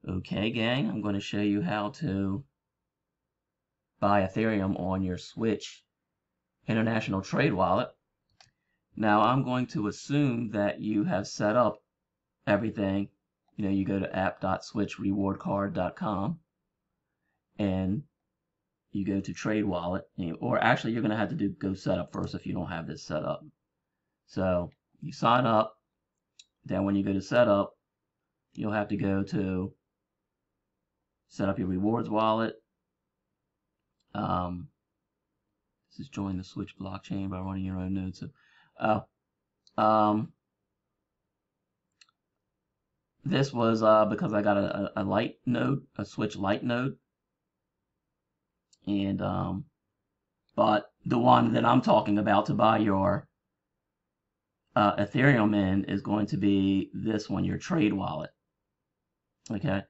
Okay, gang, I'm going to show you how to buy Ethereum on your Switch International Trade Wallet. Now, I'm going to assume that you have set up everything. You go to app.switchrewardcard.com and you go to Trade Wallet, or actually, you're going to have to go set up first if you don't have this set up. So you sign up, then when you go to set up, you'll have to go to set up your rewards wallet. This is join the Switch blockchain by running your own node. So, this was because I got a light node, a Switch light node, and but the one that I'm talking about to buy your Ethereum in is going to be this one, your trade wallet. Okay.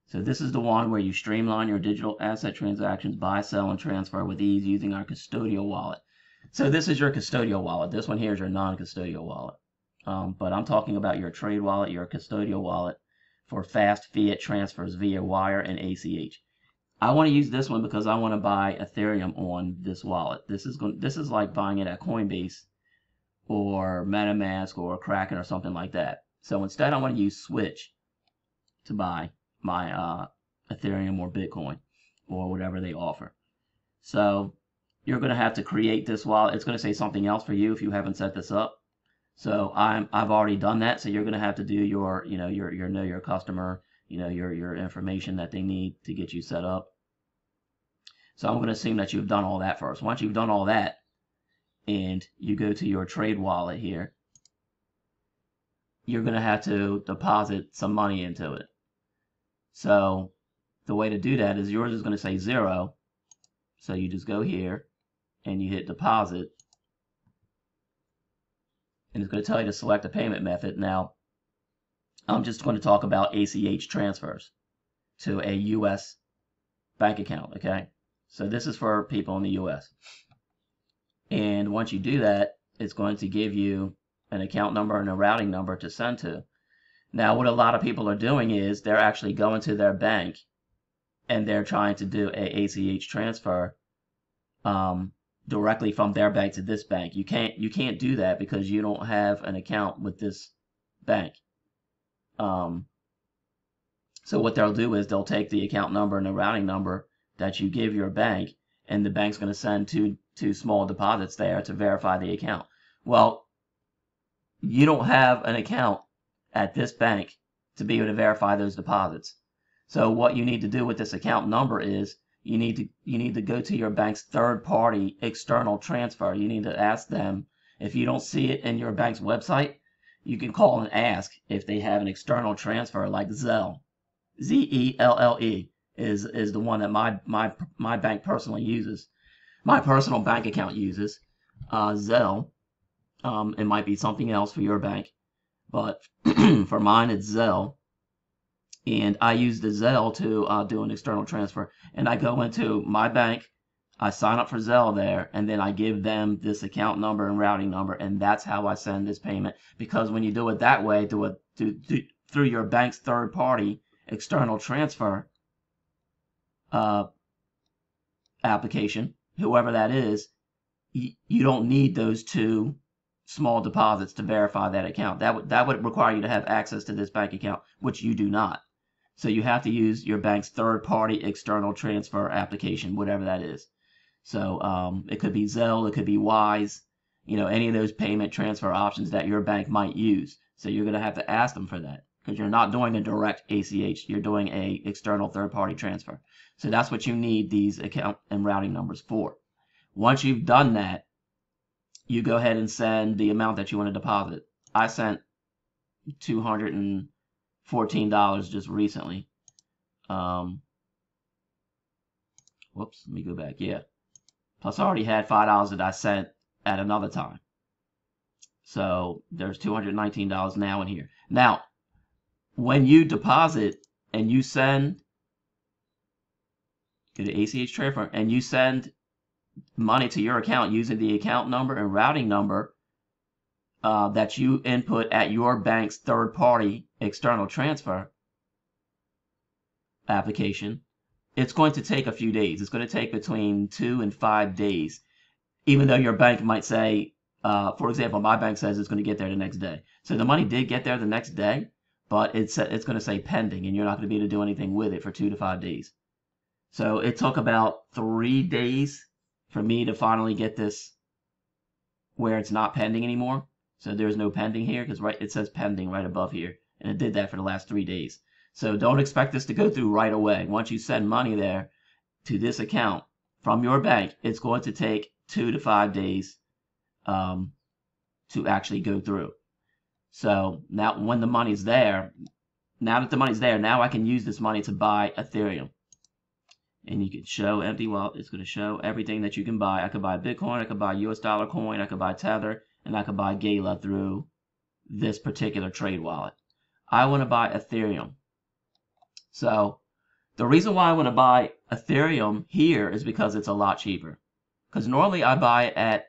So this is the one where you streamline your digital asset transactions, buy, sell, and transfer with ease using our custodial wallet. So this is your custodial wallet. This one here is your non-custodial wallet. But I'm talking about your trade wallet, your custodial wallet for fast fiat transfers via wire and ACH. I want to use this one because I want to buy Ethereum on this wallet. This is like buying it at Coinbase or MetaMask or Kraken or something like that. So instead, I want to use Switch to buy my Ethereum or Bitcoin or whatever they offer. So you're going to have to create this wallet. It's going to say something else for you if you haven't set this up. So I've already done that. So you're going to have to do your know your customer, your information that they need to get you set up. So I'm going to assume that you've done all that first. Once you've done all that, and you go to your trade wallet here, you're going to have to deposit some money into it. So the way to do that is yours is going to say 0. So you just go here and you hit deposit. And it's going to tell you to select a payment method. Now, I'm just going to talk about ACH transfers to a U.S. bank account, okay? So this is for people in the U.S. And once you do that, it's going to give you an account number and a routing number to send to. Now, what a lot of people are doing is they're actually going to their bank and they're trying to do a ACH transfer directly from their bank to this bank. You can't do that because you don't have an account with this bank. So what they'll do is they'll take the account number and the routing number that you give your bank, and the bank's going to send two small deposits there to verify the account. Well, you don't have an account at this bank to be able to verify those deposits. So what you need to do with this account number is you need to go to your bank's third-party external transfer. You need to ask them. If you don't see it in your bank's website, you can call and ask if they have an external transfer like Zelle. Zelle is the one that my bank personally uses. My personal bank account uses Zelle. It might be something else for your bank, but for mine it's Zelle. And I use the Zelle to do an external transfer. And I go into my bank, I sign up for Zelle there, and then I give them this account number and routing number, and that's how I send this payment. Because when you do it that way, through your bank's third-party external transfer application, whoever that is, you don't need those two small deposits to verify that account. That would require you to have access to this bank account, which you do not. So you have to use your bank's third-party external transfer application, whatever that is. So it could be Zelle, it could be Wise, any of those payment transfer options that your bank might use. So you're going to have to ask them for that because you're not doing a direct ACH. You're doing a external third-party transfer. So that's what you need these account and routing numbers for. Once you've done that, you go ahead and send the amount that you want to deposit. I sent $214 just recently. Whoops, let me go back. Yeah. Plus I already had $5 that I sent at another time. So there's $219 now in here. Now, when you deposit and you send, go to ACH transfer, and you send money to your account using the account number and routing number that you input at your bank's third-party external transfer, application, it's going to take a few days. It's going to take between 2 and 5 days, even though your bank might say, for example, my bank says it's going to get there the next day. So the money did get there the next day, but it's going to say pending, and you're not going to be able to do anything with it for 2 to 5 days. So it took about 3 days for me to finally get this where it's not pending anymore. So there's no pending here because it says pending right above here, and it did that for the last 3 days. So don't expect this to go through right away. Once you send money there to this account from your bank, it's going to take 2 to 5 days to actually go through. So now when the money's there, now I can use this money to buy Ethereum. And you can show empty wallet. It's going to show everything that you can buy. I could buy Bitcoin, I could buy US dollar coin, I could buy Tether, and I could buy Gala through this particular trade wallet. I want to buy Ethereum. So the reason why I want to buy Ethereum here is because it's a lot cheaper. Because normally I buy it at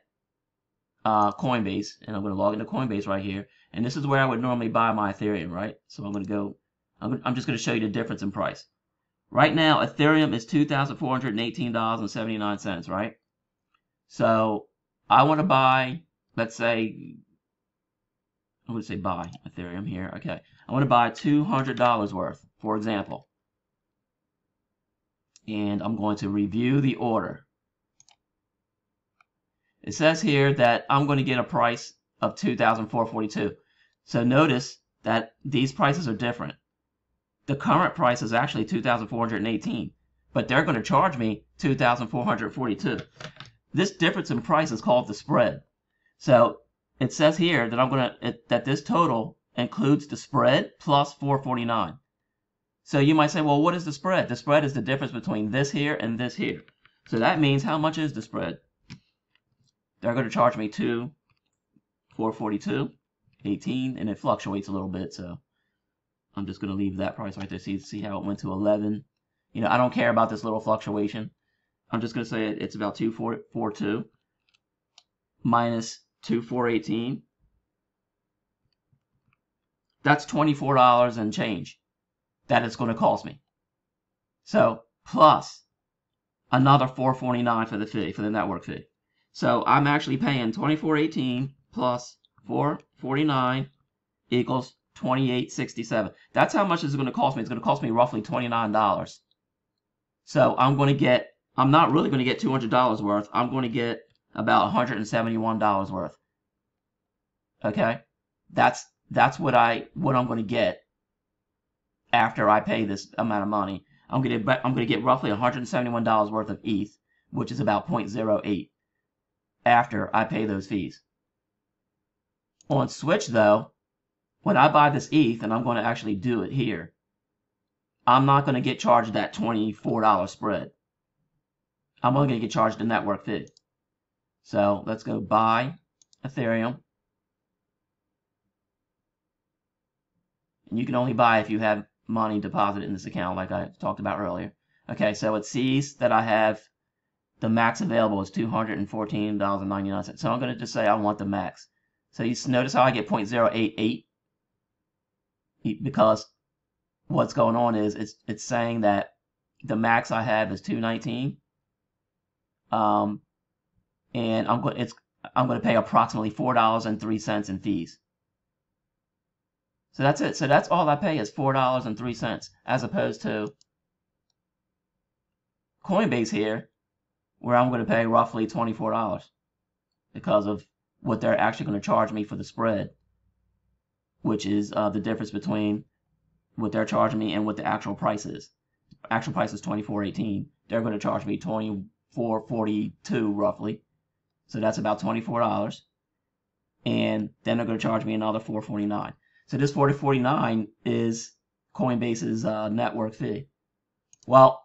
Coinbase, and I'm going to log into Coinbase right here, and this is where I would normally buy my Ethereum, right? So I'm just going to show you the difference in price. Right now, Ethereum is $2,418.79, right? So I want to buy, let's say, I'm going to say buy Ethereum here. Okay, I want to buy $200 worth, for example. And I'm going to review the order. It says here that I'm going to get a price of $2,442. So notice that these prices are different. The current price is actually $2,418, but they're going to charge me $2,442. This difference in price is called the spread. So it says here that that this total includes the spread plus $449. So you might say, well, what is the spread? The spread is the difference between this here and this here. So that means how much is the spread? They're going to charge me $2,442.18, and it fluctuates a little bit, so I'm just going to leave that price right there. See how it went to 11. You know, I don't care about this little fluctuation. I'm just going to say it's about 2,442 minus 2,418. That's $24 and change that it's going to cost me. So plus another $449 for the fee, for the network fee. So I'm actually paying $24.18 plus $449 equals $28.67. That's how much it's going to cost me. It's going to cost me roughly $29. So I'm not really going to get $200 worth. I'm going to get about $171 worth. Okay, that's what I'm going to get after I pay this amount of money. I'm going to get roughly $171 worth of ETH, which is about 0.08 after I pay those fees. On Switch though, when I buy this ETH, and I'm going to actually do it here, I'm not going to get charged that $24 spread. I'm only going to get charged the network fee. So let's go buy Ethereum. And you can only buy if you have money deposited in this account like I talked about earlier. Okay, so it sees that I have the max available is $214.99. So I'm going to just say I want the max. So you notice how I get 0.088? Because what's going on is it's saying that the max I have is $219, and I'm going to pay approximately $4.03 in fees. So that's it. So that's all I pay is $4.03, as opposed to Coinbase here, where I'm going to pay roughly $24 because of what they're actually going to charge me for the spread, which is the difference between what they're charging me and what the actual price is. Actual price is $24.18. They're going to charge me $24.42 roughly. So that's about $24. And then they're going to charge me another $4.49. So this $4.49 is Coinbase's network fee. Well,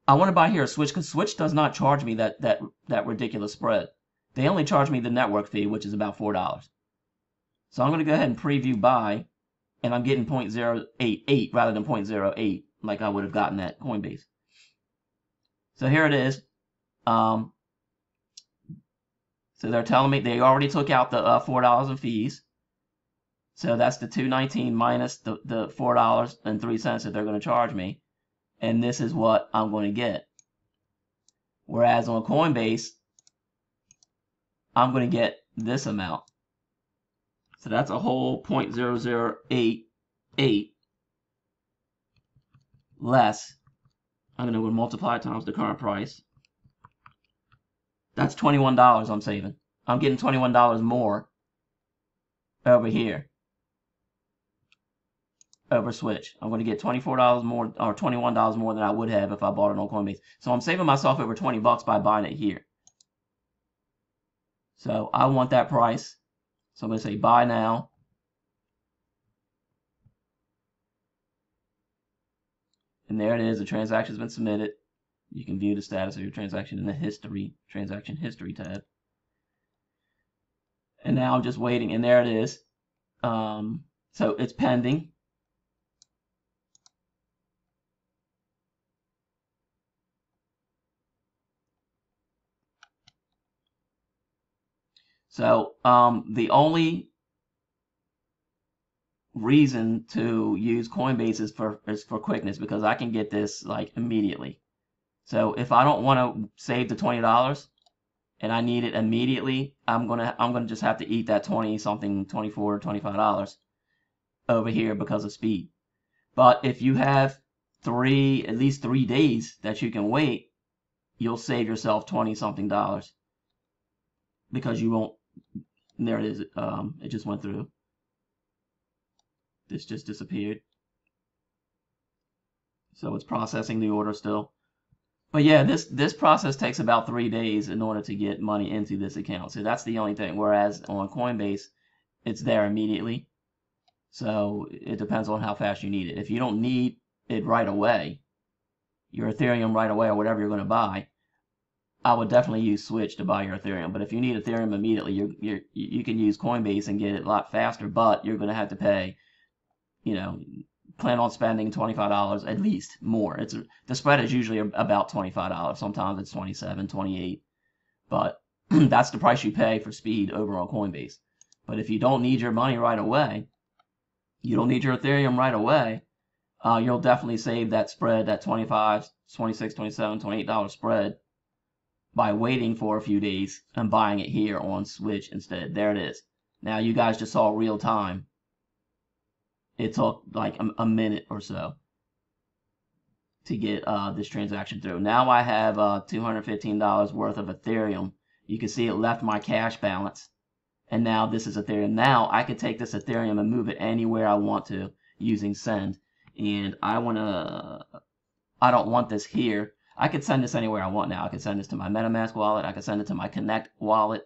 I want to buy here a Switch because Switch does not charge me that ridiculous spread. They only charge me the network fee, which is about $4. So I'm going to go ahead and preview buy, and I'm getting 0.088 rather than 0.08 like I would have gotten at Coinbase. So here it is. So they're telling me they already took out the $4 in fees. So that's the $219 minus the $4.03 that they're going to charge me. and this is what I'm going to get. Whereas on Coinbase, I'm going to get this amount. So that's a whole 0.0088 less. I'm going to multiply it times the current price. That's $21 I'm saving. I'm getting $21 more over here. Over Switch. I'm going to get $24 more or $21 more than I would have if I bought it on Coinbase. So I'm saving myself over 20 bucks by buying it here. So I want that price. So I'm going to say buy now. And there it is. The transaction has been submitted. You can view the status of your transaction in the history, transaction history tab. And now I'm just waiting, and there it is. So it's pending. So the only reason to use Coinbase is for quickness, because I can get this like immediately. So if I don't want to save the $20 and I need it immediately, I'm gonna just have to eat that 20 something, $24, $25 over here because of speed. But if you have at least 3 days that you can wait, you'll save yourself 20 something dollars, because you won't. There it is. It just went through. This just disappeared. So it's processing the order still. But yeah, this process takes about 3 days in order to get money into this account. So that's the only thing. Whereas on Coinbase, it's there immediately. So it depends on how fast you need it. If you don't need it right away, your Ethereum right away or whatever you're going to buy, I would definitely use Switch to buy your Ethereum. But if you need Ethereum immediately, you can use Coinbase and get it a lot faster, but you're going to have to pay, plan on spending $25 at least more. The spread is usually about $25. Sometimes it's $27, $28, but that's the price you pay for speed over on Coinbase. But if you don't need your money right away, you don't need your Ethereum right away, you'll definitely save that spread, that $25, $26, $27, $28 spread, by waiting for a few days and buying it here on Switch instead. There it is. Now you guys just saw real time. It took like a minute or so to get this transaction through. Now I have $215 worth of Ethereum. You can see it left my cash balance. And now this is Ethereum. Now I can take this Ethereum and move it anywhere I want to using Send. And I don't want this here. I could send this anywhere I want now. I could send this to my MetaMask wallet. I could send it to my Connect wallet.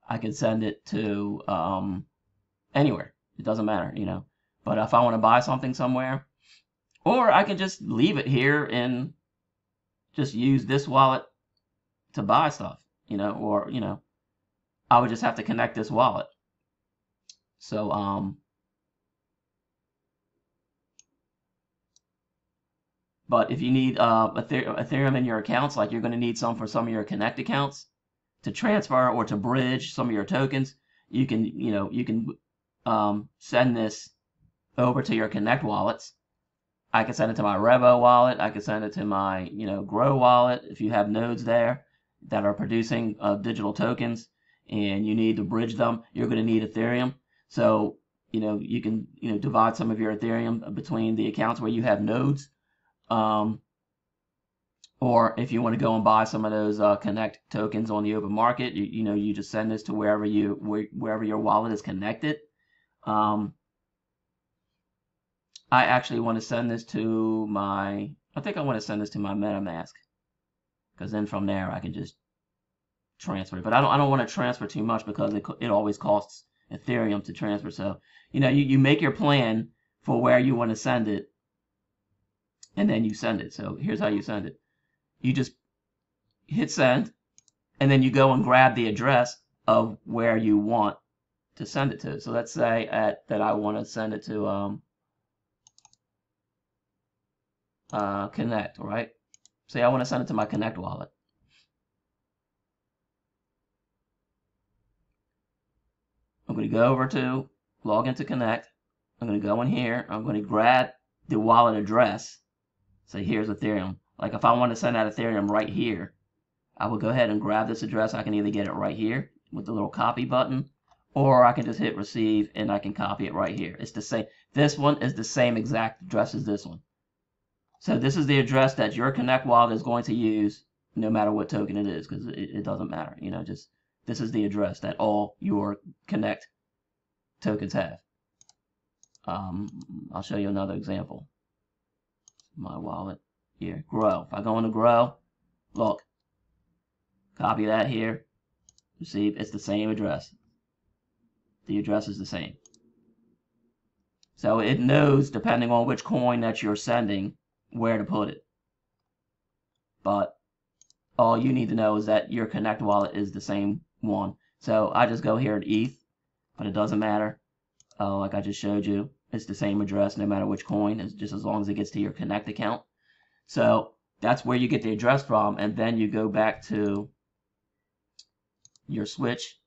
I could send it to anywhere. It doesn't matter, But if I want to buy something somewhere, or I can just leave it here and just use this wallet to buy stuff, or, I would just have to connect this wallet. So, but if you need Ethereum in your accounts, like you're going to need some for some of your Connect accounts to transfer or to bridge some of your tokens, you can send this over to your Connect wallets. I can send it to my Revo wallet. I can send it to my Grow wallet. If you have nodes there that are producing digital tokens and you need to bridge them, you're going to need Ethereum. So you can divide some of your Ethereum between the accounts where you have nodes. Or if you want to go and buy some of those Connect tokens on the open market, you just send this to wherever your wallet is connected. I actually want to send this to I think I want to send this to my MetaMask, because then from there I can just transfer it. But I don't want to transfer too much, because it always costs Ethereum to transfer. So you make your plan for where you want to send it, and then you send it. So here's how you send it. You just hit send, and then you go and grab the address of where you want to send it to. So let's say that I want to send it to Connect, right? Say I want to send it to my Connect wallet. I'm going to go over to log into Connect. I'm going to go in here. I'm going to grab the wallet address. So here's Ethereum. Like if I want to send out Ethereum right here, I will go ahead and grab this address. I can either get it right here with the little copy button, or I can just hit receive and I can copy it right here. It's the same. This one is the same exact address as this one. So this is the address that your Connect wallet is going to use no matter what token it is, because it doesn't matter. You know, just this is the address that all your Connect tokens have. I'll show you another example. My wallet here, Grow. If I go into Grow, look, copy that here, receive, it's the same address. The address is the same. So it knows, depending on which coin that you're sending, where to put it. But all you need to know is that your Connect wallet is the same one. So I just go here at ETH, but it doesn't matter. Like I just showed you, it's the same address no matter which coin, it's just as long as it gets to your Connect account. So that's where you get the address from, and then you go back to your switch,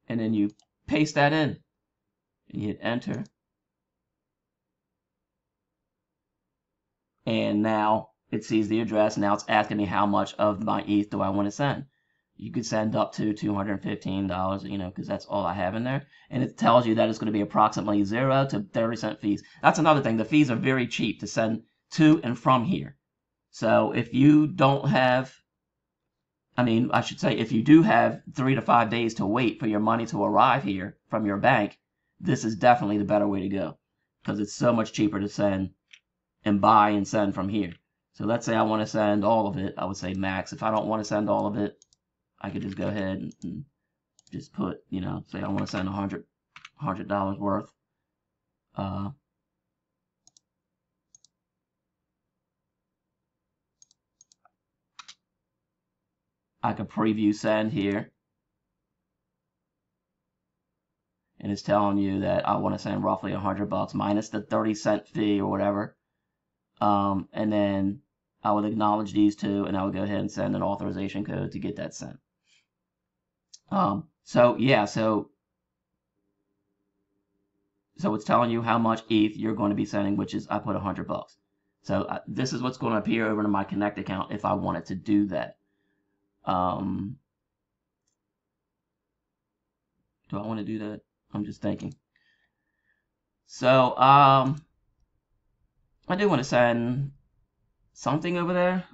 and then you paste that in. You hit enter. And now it sees the address. Now it's asking me how much of my ETH do I want to send. You could send up to $215, you know, because that's all I have in there. And it tells you that it's going to be approximately 0 to 30-cent fees. That's another thing. The fees are very cheap to send to and from here. So if you don't have, I should say, if you do have 3 to 5 days to wait for your money to arrive here from your bank, this is definitely the better way to go, because it's so much cheaper to send and buy and send from here. So let's say I want to send all of it. I would say max. If I don't want to send all of it, I could just go ahead and just put, you know, say I want to send $100 worth. I could preview send here. And it's telling you that I want to send roughly $100 minus the 30-cent fee or whatever. And then I would acknowledge these two, and I would go ahead and send an authorization code to get that sent. So it's telling you how much ETH you're going to be sending, which is, I put $100. So this is what's going to appear over to my Connect account if I wanted to do that. Do I want to do that? I'm just thinking. So, I do want to send something over there.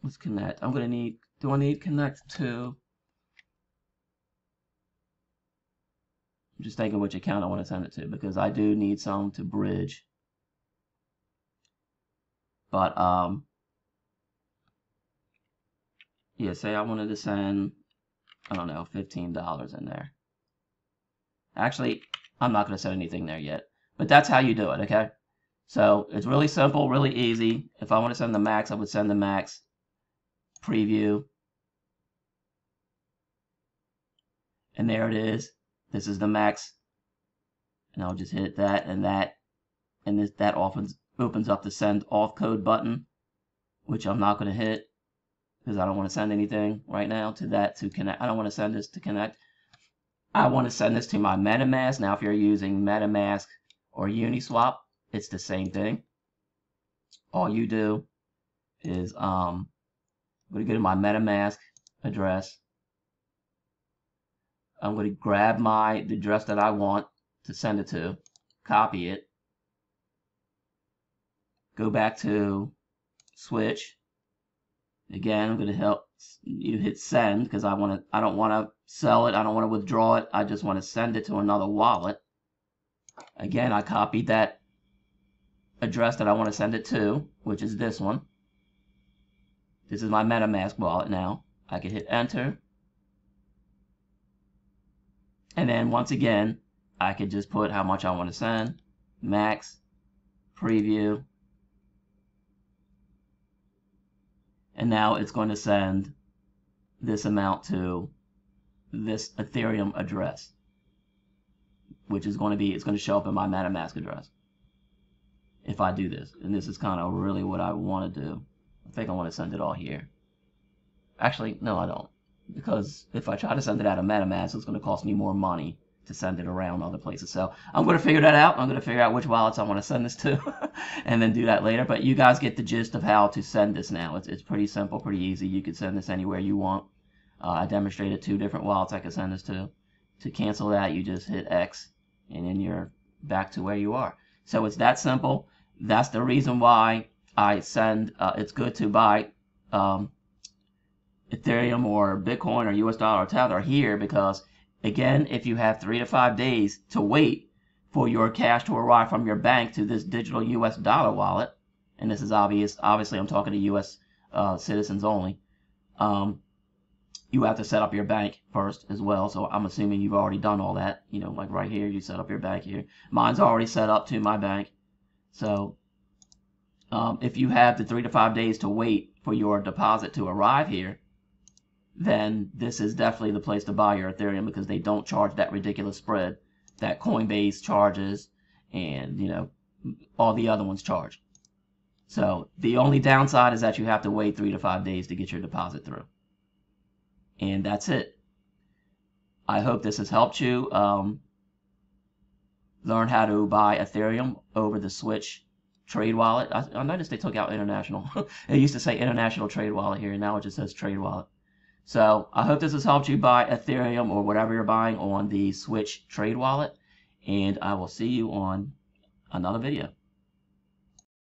Let's connect. I'm going to need, do I need connect to? I'm just thinking which account I want to send it to, because I do need some to bridge. But, yeah, say I wanted to send, I don't know, $15 in there. Actually, I'm not going to set anything there yet. But that's how you do it, okay? So it's really simple, really easy. If I want to send the max, I would send the max. Preview. And there it is. This is the max. And I'll just hit that and that. And that opens up the send auth code button, which I'm not going to hit, because I don't want to send anything right now to that to connect. I don't want to send this to connect. I want to send this to my MetaMask. Now, if you're using MetaMask or Uniswap, it's the same thing. All you do is I'm going to go to my MetaMask address. I'm going to grab the address that I want to send it to, copy it, go back to switch. Again, I'm going to help you hit send, because I don't want to sell it, I don't want to withdraw it, I just want to send it to another wallet. Again, I copied that address that I want to send it to, which is this one. This is my MetaMask wallet now. I can hit enter. And then once again, I could just put how much I want to send, max, preview. And now it's going to send this amount to this Ethereum address, which is going to be, it's going to show up in my MetaMask address if I do this. And this is kind of really what I want to do. I think I want to send it all here. Actually, no, I don't. Because if I try to send it out of MetaMask, it's going to cost me more money to send it around other places. So I'm going to figure that out. I'm going to figure out which wallets I want to send this to and then do that later. But you guys get the gist of how to send this now. It's pretty simple, pretty easy. You can send this anywhere you want. I demonstrated 2 different wallets I could send this to. To cancel that, you just hit X, and then you're back to where you are. So it's that simple. That's the reason why I send, it's good to buy Ethereum or Bitcoin or US dollar or Tether here, because again, if you have 3 to 5 days to wait for your cash to arrive from your bank to this digital US dollar wallet, and this is obviously I'm talking to US citizens only, you have to set up your bank first as well. So I'm assuming you've already done all that. You know, like right here, you set up your bank here. Mine's already set up to my bank. So if you have the 3 to 5 days to wait for your deposit to arrive here, then this is definitely the place to buy your Ethereum, because they don't charge that ridiculous spread that Coinbase charges and, you know, all the other ones charge. So the only downside is that you have to wait 3 to 5 days to get your deposit through. And that's it. I hope this has helped you learn how to buy Ethereum over the Switch Trade Wallet. I noticed they took out international. It used to say International Trade Wallet here, and now it just says Trade Wallet. So I hope this has helped you buy Ethereum or whatever you're buying on the Switch Trade Wallet. And I will see you on another video.